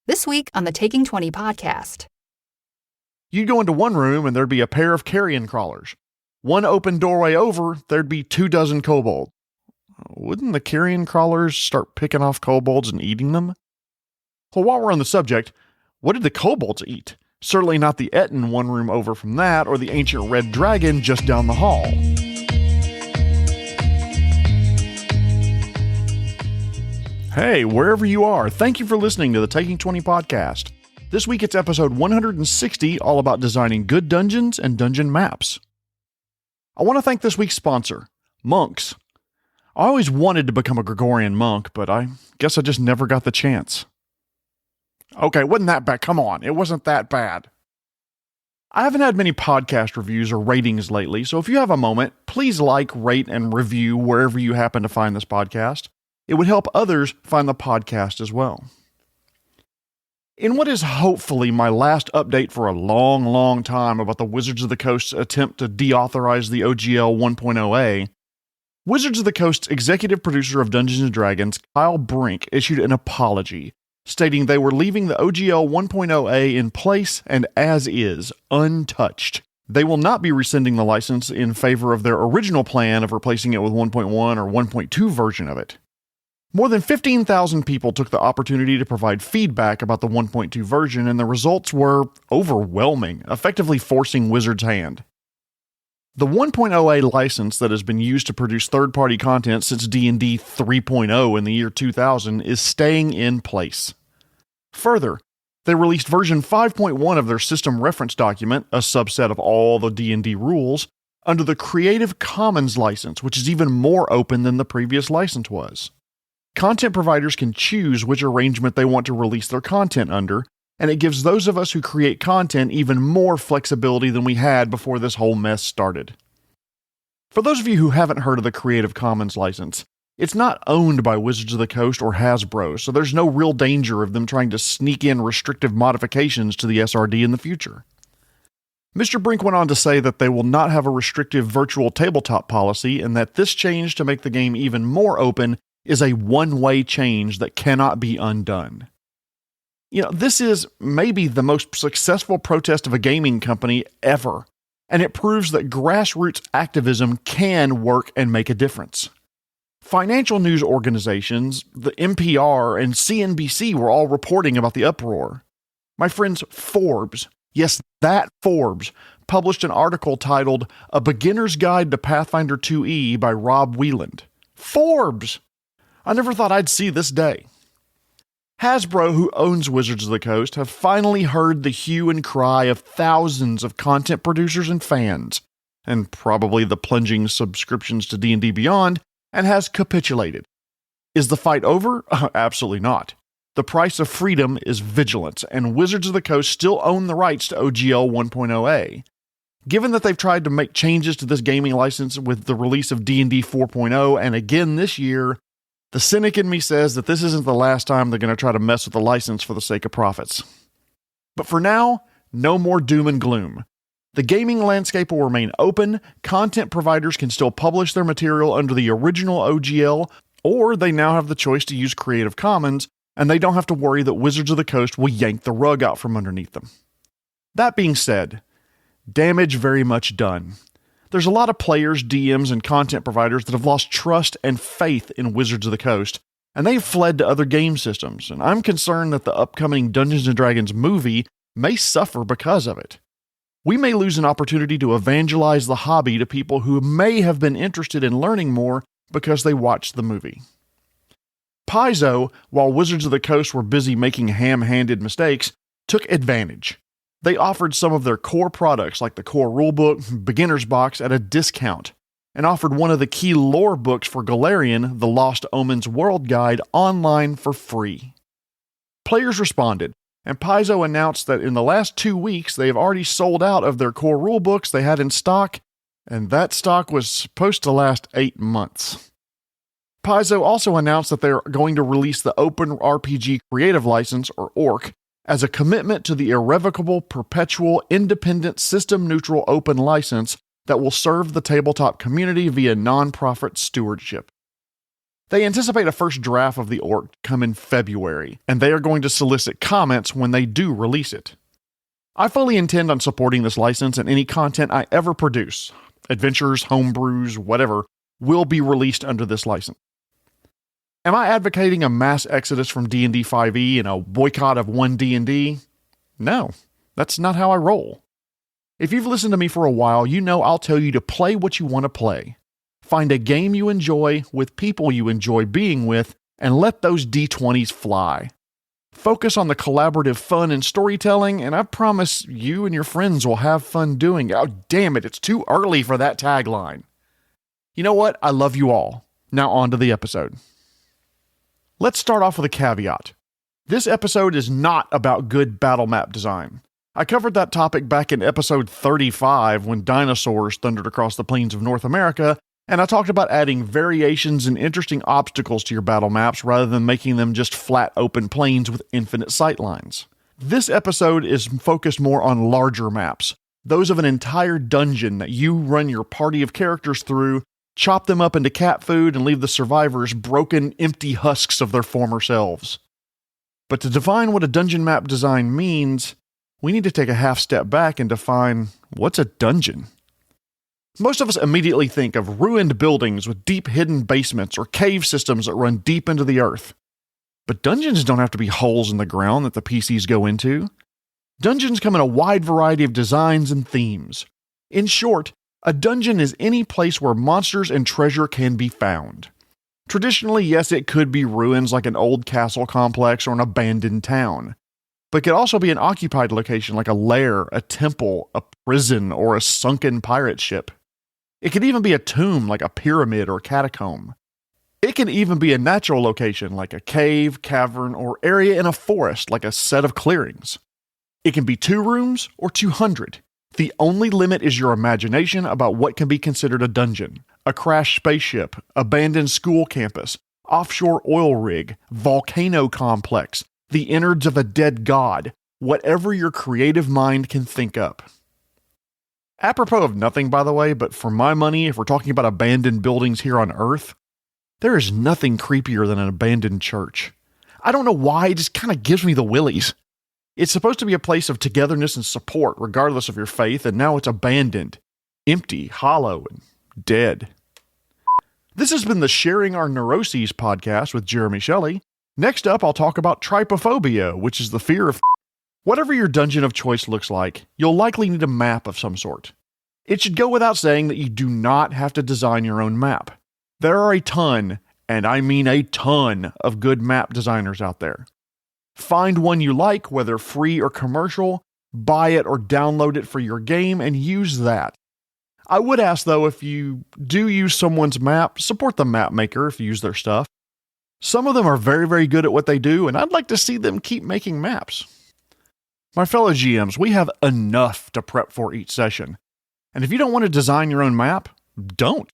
This week on the Taking 20 podcast. You'd go into one room and there'd be a pair of carrion crawlers. One open doorway over, there'd be 24 kobolds. Wouldn't the carrion crawlers start picking off kobolds and eating them? Well, while we're on the subject, what did the kobolds eat? Certainly not the Etten one room over from that, or the ancient red dragon just down the hall. Hey, wherever you are, thank you for listening to the Taking 20 podcast. This week it's episode 160, all about designing good dungeons and dungeon maps. I want to thank this week's sponsor, monks. I always wanted to become a Gregorian monk, but I guess I just never got the chance. Okay, wasn't that bad? Come on, it wasn't that bad. I haven't had many podcast reviews or ratings lately, so if you have a moment, please like, rate, and review wherever you happen to find this podcast. It would help others find the podcast as well. In what is hopefully my last update for a long time about the Wizards of the Coast's attempt to deauthorize the OGL 1.0a, Wizards of the Coast's executive producer of Dungeons & Dragons, Kyle Brink, issued an apology, stating they were leaving the OGL 1.0a in place and as is, untouched. They will not be rescinding the license in favor of their original plan of replacing it with 1.1 or 1.2 version of it. More than 15,000 people took the opportunity to provide feedback about the 1.2 version, and the results were overwhelming, effectively forcing Wizards' hand. The 1.0a license that has been used to produce third-party content since D&D 3.0 in the year 2000 is staying in place. Further, they released version 5.1 of their system reference document, a subset of all the D&D rules, under the Creative Commons license, which is even more open than the previous license was. Content providers can choose which arrangement they want to release their content under, and it gives those of us who create content even more flexibility than we had before this whole mess started. For those of you who haven't heard of the Creative Commons license, it's not owned by Wizards of the Coast or Hasbro, so there's no real danger of them trying to sneak in restrictive modifications to the SRD in the future. Mr. Brink went on to say that they will not have a restrictive virtual tabletop policy, and that this change to make the game even more open is a one-way change that cannot be undone. This is maybe the most successful protest of a gaming company ever, and it proves that grassroots activism can work and make a difference. Financial news organizations, the NPR, and CNBC were all reporting about the uproar. My friends Forbes, yes, that Forbes, published an article titled A Beginner's Guide to Pathfinder 2e by Rob Wieland. Forbes! I never thought I'd see this day. Hasbro, who owns Wizards of the Coast, have finally heard the hue and cry of thousands of content producers and fans, and probably the plunging subscriptions to D&D Beyond, and has capitulated. Is the fight over? Absolutely not. The price of freedom is vigilance, and Wizards of the Coast still own the rights to OGL 1.0a. Given that they've tried to make changes to this gaming license with the release of D&D 4.0 and again this year, the cynic in me says that this isn't the last time they're going to try to mess with the license for the sake of profits. But for now, no more doom and gloom. The gaming landscape will remain open, content providers can still publish their material under the original OGL, or they now have the choice to use Creative Commons, and they don't have to worry that Wizards of the Coast will yank the rug out from underneath them. That being said, damage very much done. There's a lot of players, DMs, and content providers that have lost trust and faith in Wizards of the Coast, and they've fled to other game systems, and I'm concerned that the upcoming Dungeons & Dragons movie may suffer because of it. We may lose an opportunity to evangelize the hobby to people who may have been interested in learning more because they watched the movie. Paizo, while Wizards of the Coast were busy making ham-handed mistakes, took advantage. They offered some of their core products like the core rulebook, beginner's box at a discount, and offered one of the key lore books for Golarion, the Lost Omens World Guide, online for free. Players responded, and Paizo announced that in the last 2 weeks they have already sold out of their core rulebooks they had in stock, and that stock was supposed to last 8 months. Paizo also announced that they're going to release the Open RPG Creative License, or ORC, as a commitment to the irrevocable, perpetual, independent, system-neutral open license that will serve the tabletop community via nonprofit stewardship. They anticipate a first draft of the orc to come in February, and they are going to solicit comments when they do release it. I fully intend on supporting this license, and any content I ever produce, adventures, homebrews, whatever, will be released under this license. Am I advocating a mass exodus from D&D 5e and a boycott of 1D&D? No, that's not how I roll. If you've listened to me for a while, you know I'll tell you to play what you want to play. Find a game you enjoy with people you enjoy being with, and let those D20s fly. Focus on the collaborative fun and storytelling, and I promise you and your friends will have fun doing it. Oh, damn it, it's too early for that tagline. You know what? I love you all. Now on to the episode. Let's start off with a caveat. This episode is not about good battle map design. I covered that topic back in episode 35 when dinosaurs thundered across the plains of North America, and I talked about adding variations and interesting obstacles to your battle maps rather than making them just flat open plains with infinite sightlines. This episode is focused more on larger maps, those of an entire dungeon that you run your party of characters through, chop them up into cat food, and leave the survivors broken, empty husks of their former selves. But to define what a dungeon map design means, we need to take a half step back and define what's a dungeon. Most of us immediately think of ruined buildings with deep hidden basements or cave systems that run deep into the earth. But dungeons don't have to be holes in the ground that the PCs go into. Dungeons come in a wide variety of designs and themes. In short, a dungeon is any place where monsters and treasure can be found. Traditionally, yes, it could be ruins like an old castle complex or an abandoned town. But it could also be an occupied location like a lair, a temple, a prison, or a sunken pirate ship. It could even be a tomb like a pyramid or catacomb. It can even be a natural location like a cave, cavern, or area in a forest like a set of clearings. It can be 2 rooms or 200. The only limit is your imagination about what can be considered a dungeon, a crashed spaceship, abandoned school campus, offshore oil rig, volcano complex, the innards of a dead god, whatever your creative mind can think up. Apropos of nothing, by the way, but for my money, if we're talking about abandoned buildings here on Earth, there is nothing creepier than an abandoned church. I don't know why, it just kind of gives me the willies. It's supposed to be a place of togetherness and support, regardless of your faith, and now it's abandoned, empty, hollow, and dead. This has been the Sharing Our Neuroses podcast with Jeremy Shelley. Next up, I'll talk about trypophobia, which is the fear of whatever your dungeon of choice looks like, you'll likely need a map of some sort. It should go without saying that you do not have to design your own map. There are a ton, and I mean a ton, of good map designers out there. Find one you like, whether free or commercial, buy it or download it for your game, and use that. I would ask, though, if you do use someone's map, support the map maker if you use their stuff. Some of them are very, very good at what they do, and I'd like to see them keep making maps. My fellow GMs, we have enough to prep for each session. And if you don't want to design your own map, don't.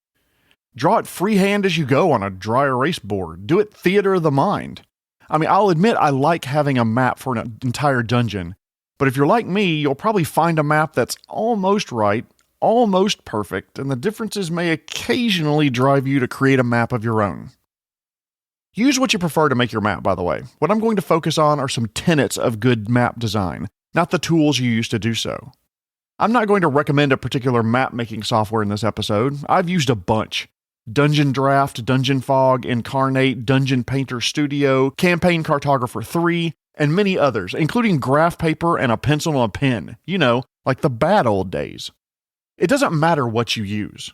Draw it freehand as you go on a dry erase board. Do it theater of the mind. I mean, I'll admit I like having a map for an entire dungeon, but if you're like me, you'll probably find a map that's almost right, almost perfect, and the differences may occasionally drive you to create a map of your own. Use what you prefer to make your map, by the way. What I'm going to focus on are some tenets of good map design, not the tools you use to do so. I'm not going to recommend a particular map-making software in this episode. I've used a bunch. Dungeon Draft, Dungeon Fog, Incarnate, Dungeon Painter Studio, Campaign Cartographer 3, and many others, including graph paper and a pencil and a pen. You know, like the bad old days. It doesn't matter what you use.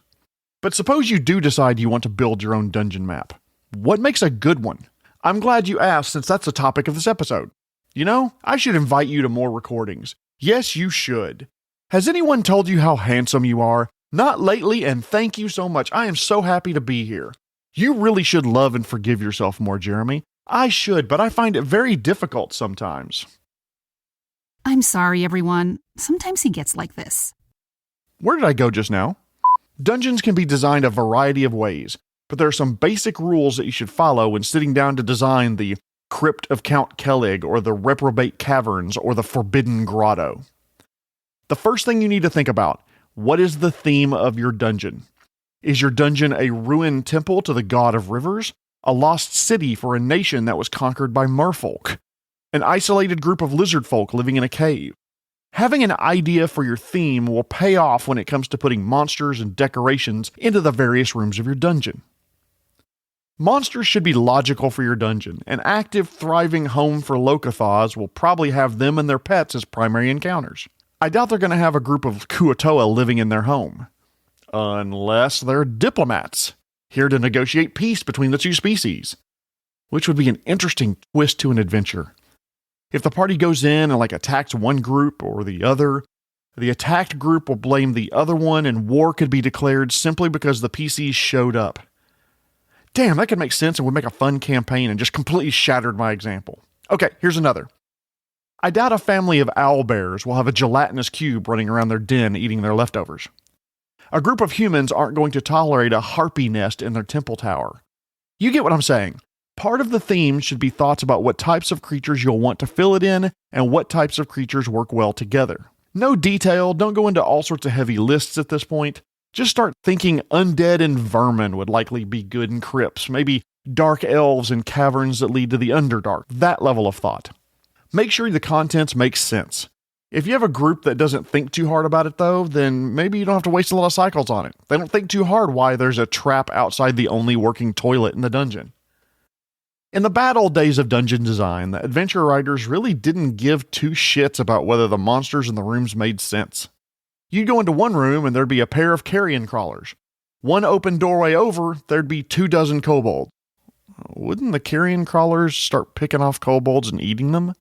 But suppose you do decide you want to build your own dungeon map. What makes a good one? I'm glad you asked, since that's the topic of this episode. You know, I should invite you to more recordings. Yes, you should. Has anyone told you how handsome you are? Not lately, and thank you so much. I am so happy to be here. You really should love and forgive yourself more, Jeremy. I should, but I find it very difficult sometimes. I'm sorry, everyone. Sometimes he gets like this. Where did I go just now? Dungeons can be designed a variety of ways, but there are some basic rules that you should follow when sitting down to design the Crypt of Count Kellig, or the Reprobate Caverns, or the Forbidden Grotto. The first thing you need to think about: what is the theme of your dungeon? Is your dungeon a ruined temple to the god of rivers, a lost city for a nation that was conquered by merfolk, an isolated group of lizard folk living in a cave. Having an idea for your theme will pay off when it comes to putting monsters and decorations into the various rooms of your dungeon. Monsters should be logical for your dungeon. An active, thriving home for Locathas will probably have them and their pets as primary encounters. I doubt they're going to have a group of Kuatoa living in their home. Unless they're diplomats, here to negotiate peace between the two species, which would be an interesting twist to an adventure. If the party goes in and attacks one group or the other, the attacked group will blame the other one and war could be declared simply because the PCs showed up. Damn, that could make sense and would make a fun campaign and just completely shattered my example. Okay, here's another. I doubt a family of owlbears will have a gelatinous cube running around their den eating their leftovers. A group of humans aren't going to tolerate a harpy nest in their temple tower. You get what I'm saying. Part of the theme should be thoughts about what types of creatures you'll want to fill it in and what types of creatures work well together. No detail, don't go into all sorts of heavy lists at this point. Just start thinking undead and vermin would likely be good in crypts, maybe dark elves in caverns that lead to the Underdark, that level of thought. Make sure the contents make sense. If you have a group that doesn't think too hard about it though, then maybe you don't have to waste a lot of cycles on it. They don't think too hard why there's a trap outside the only working toilet in the dungeon. In the bad old days of dungeon design, the adventure writers really didn't give two shits about whether the monsters in the rooms made sense. You'd go into one room and there'd be a pair of carrion crawlers. One open doorway over, there'd be 24 kobolds. Wouldn't the carrion crawlers start picking off kobolds and eating them?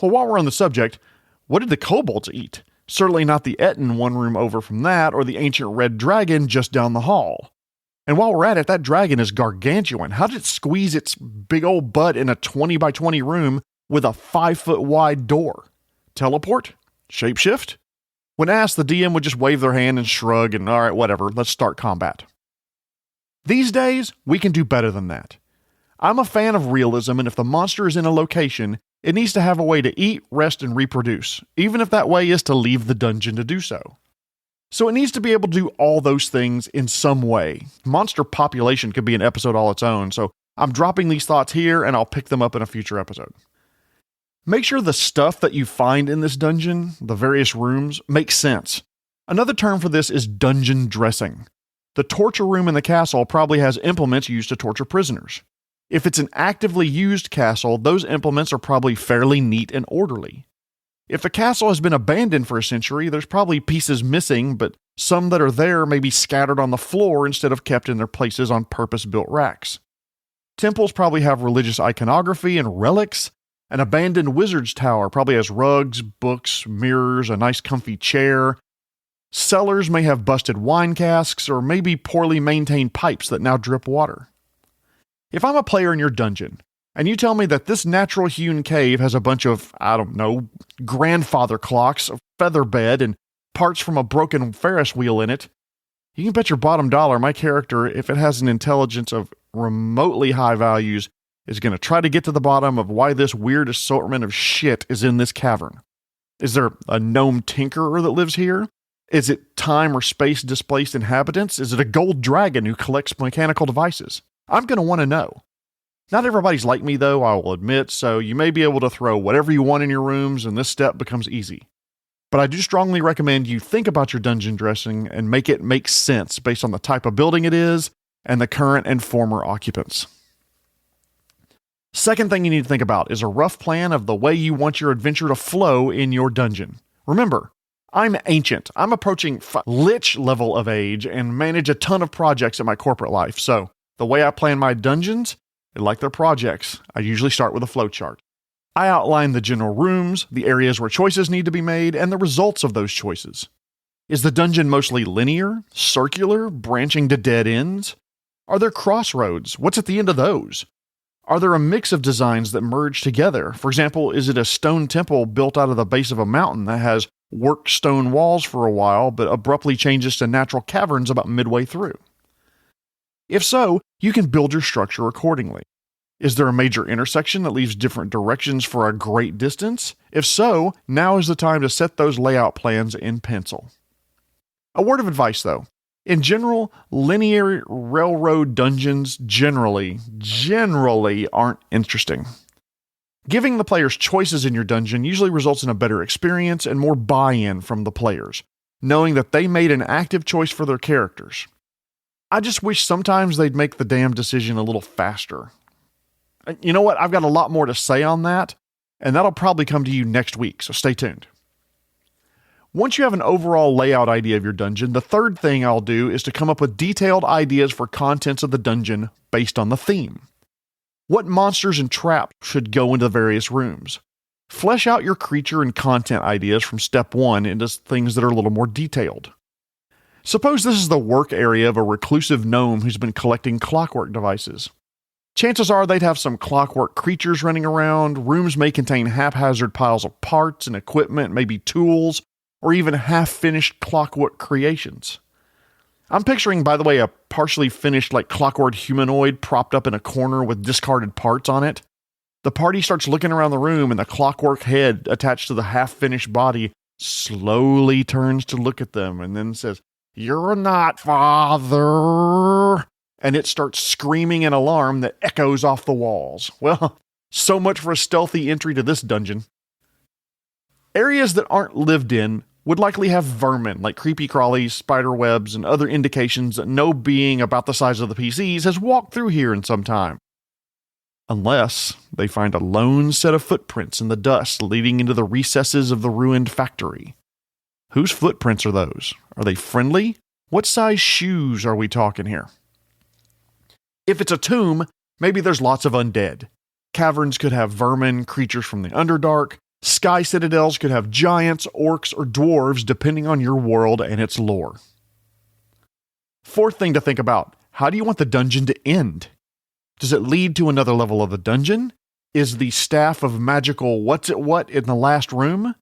Well, while we're on the subject, what did the kobolds eat? Certainly not the Etten one room over from that, or the ancient red dragon just down the hall. And while we're at it, that dragon is gargantuan. How did it squeeze its big old butt in a 20 by 20 room with a 5-foot wide door? Teleport? Shapeshift? When asked, the DM would just wave their hand and shrug and, alright, whatever, let's start combat. These days, we can do better than that. I'm a fan of realism, and if the monster is in a location, it needs to have a way to eat, rest, and reproduce, even if that way is to leave the dungeon to do so. So it needs to be able to do all those things in some way. Monster population could be an episode all its own, so I'm dropping these thoughts here and I'll pick them up in a future episode. Make sure the stuff that you find in this dungeon, the various rooms, makes sense. Another term for this is dungeon dressing. The torture room in the castle probably has implements used to torture prisoners. If it's an actively used castle, those implements are probably fairly neat and orderly. If the castle has been abandoned for a century, there's probably pieces missing, but some that are there may be scattered on the floor instead of kept in their places on purpose-built racks. Temples probably have religious iconography and relics. An abandoned wizard's tower probably has rugs, books, mirrors, a nice comfy chair. Cellars may have busted wine casks or maybe poorly maintained pipes that now drip water. If I'm a player in your dungeon, and you tell me that this natural-hewn cave has a bunch of, grandfather clocks, a feather bed, and parts from a broken Ferris wheel in it, you can bet your bottom dollar my character, if it has an intelligence of remotely high values, is going to try to get to the bottom of why this weird assortment of shit is in this cavern. Is there a gnome tinkerer that lives here? Is it time or space-displaced inhabitants? Is it a gold dragon who collects mechanical devices? I'm going to want to know. Not everybody's like me, though, I will admit, so you may be able to throw whatever you want in your rooms, and this step becomes easy. But I do strongly recommend you think about your dungeon dressing and make it make sense based on the type of building it is and the current and former occupants. Second thing you need to think about is a rough plan of the way you want your adventure to flow in your dungeon. Remember, I'm ancient. I'm approaching lich level of age and manage a ton of projects in my corporate life, so the way I plan my dungeons, like their projects, I usually start with a flowchart. I outline the general rooms, the areas where choices need to be made, and the results of those choices. Is the dungeon mostly linear, circular, branching to dead ends? Are there crossroads? What's at the end of those? Are there a mix of designs that merge together? For example, is it a stone temple built out of the base of a mountain that has worked stone walls for a while but abruptly changes to natural caverns about midway through? If so, you can build your structure accordingly. Is there a major intersection that leaves different directions for a great distance? If so, now is the time to set those layout plans in pencil. A word of advice though, In general, linear railroad dungeons generally aren't interesting. Giving the players choices in your dungeon usually results in a better experience and more buy-in from the players, knowing that they made an active choice for their characters. I just wish sometimes they'd make the damn decision a little faster. You know what? I've got a lot more to say on that, and that'll probably come to you next week, so stay tuned. Once you have an overall layout idea of your dungeon, the third thing I'll do is to come up with detailed ideas for contents of the dungeon based on the theme. What monsters and traps should go into the various rooms? Flesh out your creature and content ideas from step 1 into things that are a little more detailed. Suppose this is the work area of a reclusive gnome who's been collecting clockwork devices. Chances are they'd have some clockwork creatures running around, rooms may contain haphazard piles of parts and equipment, maybe tools, or even half-finished clockwork creations. I'm picturing, by the way, a partially finished clockwork humanoid propped up in a corner with discarded parts on it. The party starts looking around the room and the clockwork head attached to the half-finished body slowly turns to look at them and then says, "You're not, father!" And it starts screaming an alarm that echoes off the walls. Well, so much for a stealthy entry to this dungeon. Areas that aren't lived in would likely have vermin like creepy crawlies, spider webs, and other indications that no being about the size of the PCs has walked through here in some time. Unless they find a lone set of footprints in the dust leading into the recesses of the ruined factory. Whose footprints are those? Are they friendly? What size shoes are we talking here? If it's a tomb, maybe there's lots of undead. Caverns could have vermin, creatures from the Underdark. Sky citadels could have giants, orcs, or dwarves depending on your world and its lore. Fourth thing to think about, how do you want the dungeon to end? Does it lead to another level of the dungeon? Is the staff of magical what's-it-what in the last room?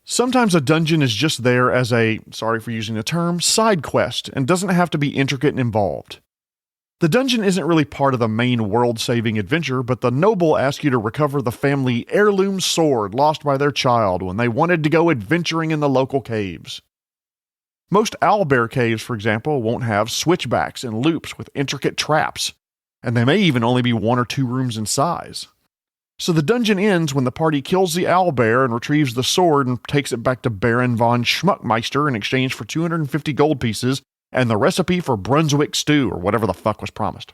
Sometimes a dungeon is just there as a, sorry for using the term, side quest and doesn't have to be intricate and involved. The dungeon isn't really part of the main world-saving adventure, but the noble asks you to recover the family heirloom sword lost by their child when they wanted to go adventuring in the local caves. Most owlbear caves, for example, won't have switchbacks and loops with intricate traps, and they may even only be 1 or 2 rooms in size. So the dungeon ends when the party kills the owlbear and retrieves the sword and takes it back to Baron von Schmuckmeister in exchange for 250 gold pieces and the recipe for Brunswick stew, or whatever the fuck was promised.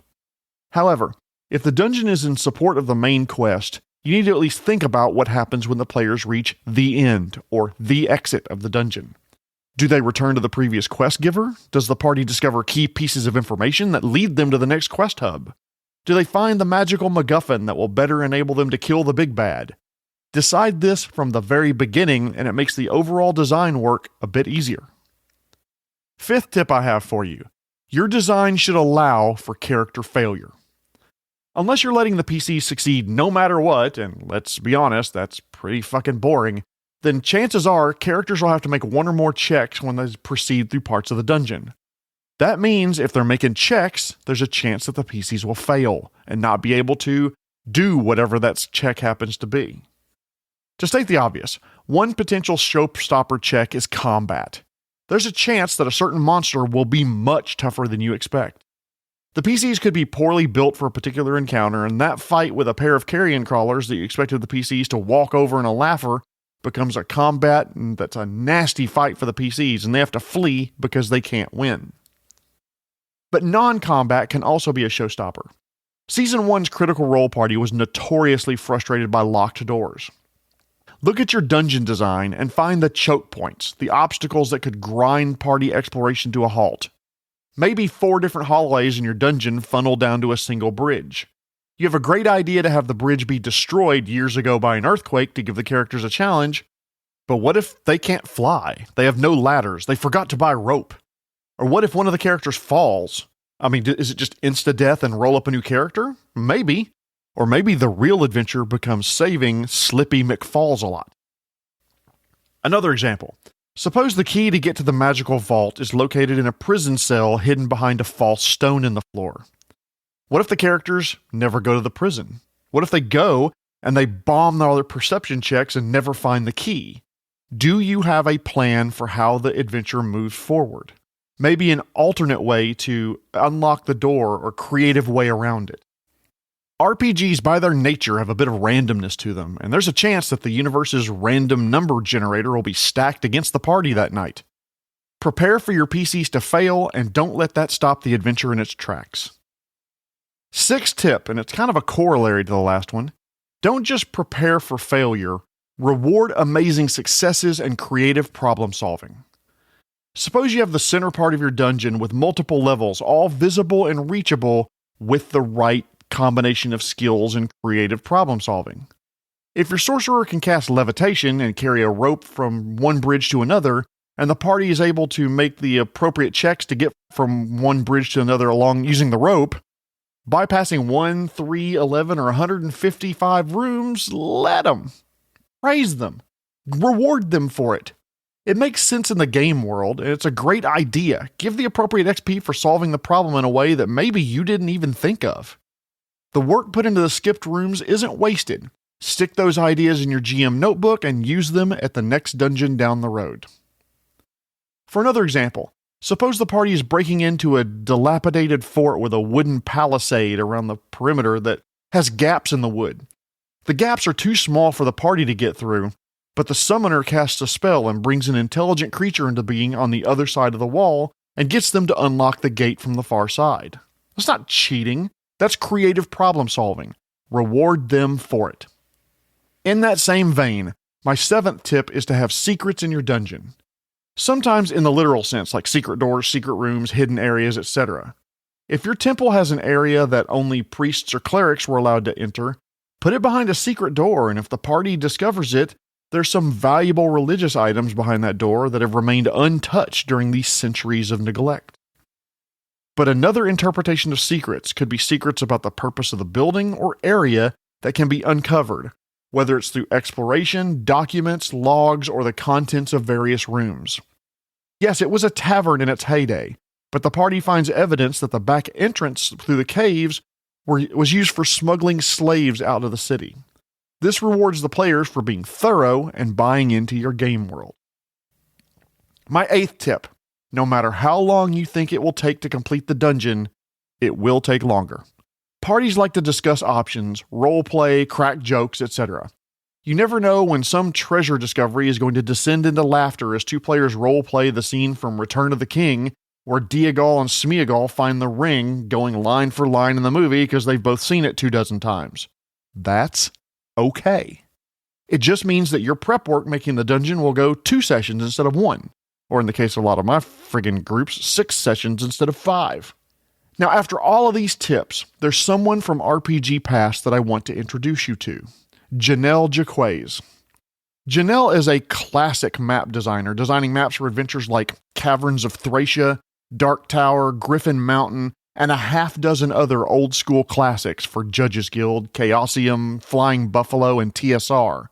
However, if the dungeon is in support of the main quest, you need to at least think about what happens when the players reach the end, or the exit of the dungeon. Do they return to the previous quest giver? Does the party discover key pieces of information that lead them to the next quest hub? Do they find the magical MacGuffin that will better enable them to kill the big bad? Decide this from the very beginning, and it makes the overall design work a bit easier. Fifth tip I have for you. Your design should allow for character failure. Unless you're letting the PCs succeed no matter what, and let's be honest, that's pretty fucking boring, then chances are characters will have to make 1 or more checks when they proceed through parts of the dungeon. That means if they're making checks, there's a chance that the PCs will fail and not be able to do whatever that check happens to be. To state the obvious, one potential showstopper check is combat. There's a chance that a certain monster will be much tougher than you expect. The PCs could be poorly built for a particular encounter, and that fight with a pair of carrion crawlers that you expected the PCs to walk over in a laugher becomes a combat, and that's a nasty fight for the PCs, and they have to flee because they can't win. But non-combat can also be a showstopper. Season 1's Critical Role party was notoriously frustrated by locked doors. Look at your dungeon design and find the choke points, the obstacles that could grind party exploration to a halt. Maybe 4 different hallways in your dungeon funnel down to a single bridge. You have a great idea to have the bridge be destroyed years ago by an earthquake to give the characters a challenge, but what if they can't fly? They have no ladders, they forgot to buy rope. Or what if one of the characters falls? I mean, is it just insta-death and roll up a new character? Maybe. Or maybe the real adventure becomes saving Slippy McFalls-a-lot. Another example. Suppose the key to get to the magical vault is located in a prison cell hidden behind a false stone in the floor. What if the characters never go to the prison? What if they go and they bomb all their perception checks and never find the key? Do you have a plan for how the adventure moves forward? maybe an alternate way to unlock the door or creative way around it. RPGs by their nature have a bit of randomness to them, and there's a chance that the universe's random number generator will be stacked against the party that night. Prepare for your PCs to fail, and don't let that stop the adventure in its tracks. Sixth tip, and it's kind of a corollary to the last one, don't just prepare for failure, reward amazing successes and creative problem solving. Suppose you have the center part of your dungeon with multiple levels, all visible and reachable with the right combination of skills and creative problem solving. If your sorcerer can cast levitation and carry a rope from one bridge to another, and the party is able to make the appropriate checks to get from one bridge to another along using the rope, bypassing 1, 3, 11, or 155 rooms, let them. Praise them. Reward them for it. It makes sense in the game world, and it's a great idea. Give the appropriate XP for solving the problem in a way that maybe you didn't even think of. The work put into the skipped rooms isn't wasted. Stick those ideas in your GM notebook and use them at the next dungeon down the road. For another example, suppose the party is breaking into a dilapidated fort with a wooden palisade around the perimeter that has gaps in the wood. The gaps are too small for the party to get through, but the summoner casts a spell and brings an intelligent creature into being on the other side of the wall and gets them to unlock the gate from the far side. That's not cheating. That's creative problem solving. Reward them for it. In that same vein, my seventh tip is to have secrets in your dungeon. Sometimes in the literal sense, like secret doors, secret rooms, hidden areas, etc. If your temple has an area that only priests or clerics were allowed to enter, put it behind a secret door, and if the party discovers it, there's some valuable religious items behind that door that have remained untouched during these centuries of neglect. But another interpretation of secrets could be secrets about the purpose of the building or area that can be uncovered, whether it's through exploration, documents, logs, or the contents of various rooms. Yes, it was a tavern in its heyday, but the party finds evidence that the back entrance through the caves was used for smuggling slaves out of the city. This rewards the players for being thorough and buying into your game world. My eighth tip, no matter how long you think it will take to complete the dungeon, it will take longer. Parties like to discuss options, roleplay, crack jokes, etc. You never know when some treasure discovery is going to descend into laughter as two players roleplay the scene from Return of the King, where Diagal and Smeagol find the ring going line for line in the movie because they've both seen it 24 times. That's okay. It just means that your prep work making the dungeon will go 2 sessions instead of 1, or in the case of a lot of my friggin' groups, 6 sessions instead of 5. Now, after all of these tips, there's someone from RPG Past that I want to introduce you to. Jennell.Jaquays. Jennell is a classic map designer, designing maps for adventures like Caverns of Thracia, Dark Tower, Griffin Mountain, and a half-dozen other old-school classics for Judges Guild, Chaosium, Flying Buffalo, and TSR.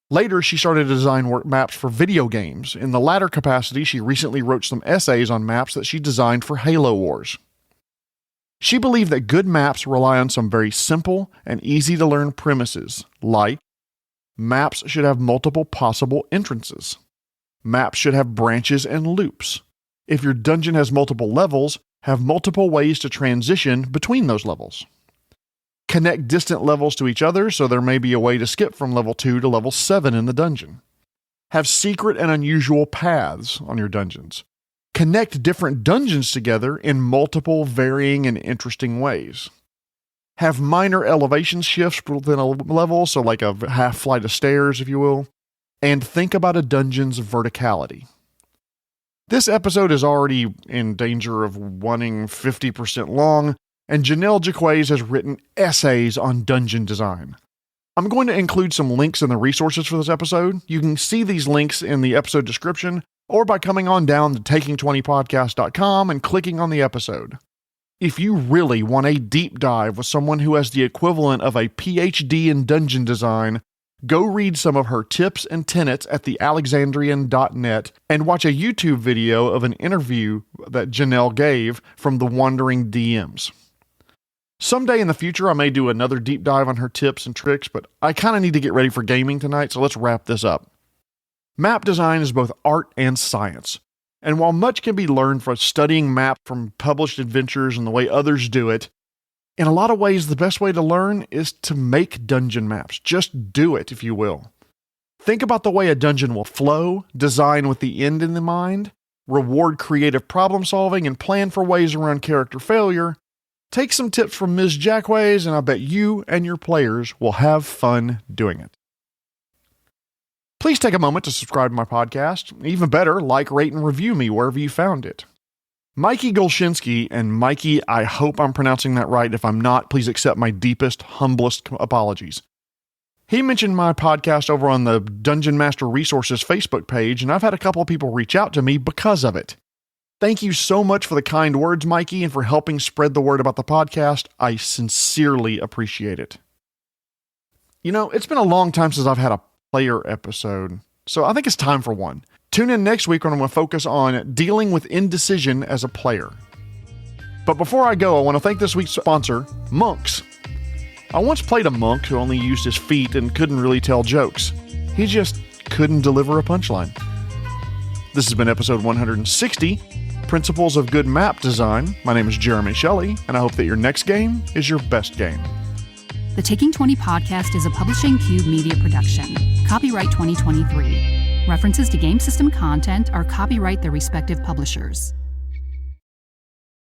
Later, she started to design work maps for video games. In the latter capacity, she recently wrote some essays on maps that she designed for Halo Wars. She believed that good maps rely on some very simple and easy-to-learn premises, like maps should have multiple possible entrances. Maps should have branches and loops. If your dungeon has multiple levels, have multiple ways to transition between those levels. Connect distant levels to each other so there may be a way to skip from level 2 to level 7 in the dungeon. Have secret and unusual paths on your dungeons. Connect different dungeons together in multiple varying and interesting ways. Have minor elevation shifts within a level, so like a half flight of stairs, if you will. And think about a dungeon's verticality. This episode is already in danger of running 50% long, and Jennell.Jaquays has written essays on dungeon design. I'm going to include some links in the resources for this episode. You can see these links in the episode description, or by coming on down to taking20podcast.com and clicking on the episode. If you really want a deep dive with someone who has the equivalent of a PhD in dungeon design, go read some of her tips and tenets at thealexandrian.net and watch a YouTube video of an interview that Jennell gave from the Wandering DMs. Someday in the future, I may do another deep dive on her tips and tricks, but I kind of need to get ready for gaming tonight, so let's wrap this up. Map design is both art and science. And while much can be learned from studying map from published adventures and the way others do it, in a lot of ways the best way to learn is to make dungeon maps. Just do it, if you will. Think about the way a dungeon will flow, design with the end in the mind, reward creative problem solving, and plan for ways around character failure. Take some tips from Ms. Jaquays, and I bet you and your players will have fun doing it. Please take a moment to subscribe to my podcast. Even better, like, rate, and review me wherever you found it. Mikey Golshinsky, and Mikey, I hope I'm pronouncing that right. If I'm not, please accept my deepest, humblest apologies. He mentioned my podcast over on the Dungeon Master Resources Facebook page, and I've had a couple of people reach out to me because of it. Thank you so much for the kind words, Mikey, and for helping spread the word about the podcast. I sincerely appreciate it. You know, it's been a long time since I've had a player episode, so I think it's time for one. Tune in next week when I'm going to focus on dealing with indecision as a player. But before I go, I want to thank this week's sponsor, Monks. I once played a monk who only used his feet and couldn't really tell jokes. He just couldn't deliver a punchline. This has been episode 160, Principles of Good Map Design. My name is Jeremy Shelley, and I hope that your next game is your best game. The Taking 20 podcast is a Publishing Cube media production. Copyright 2023. References to game system content are copyright their respective publishers.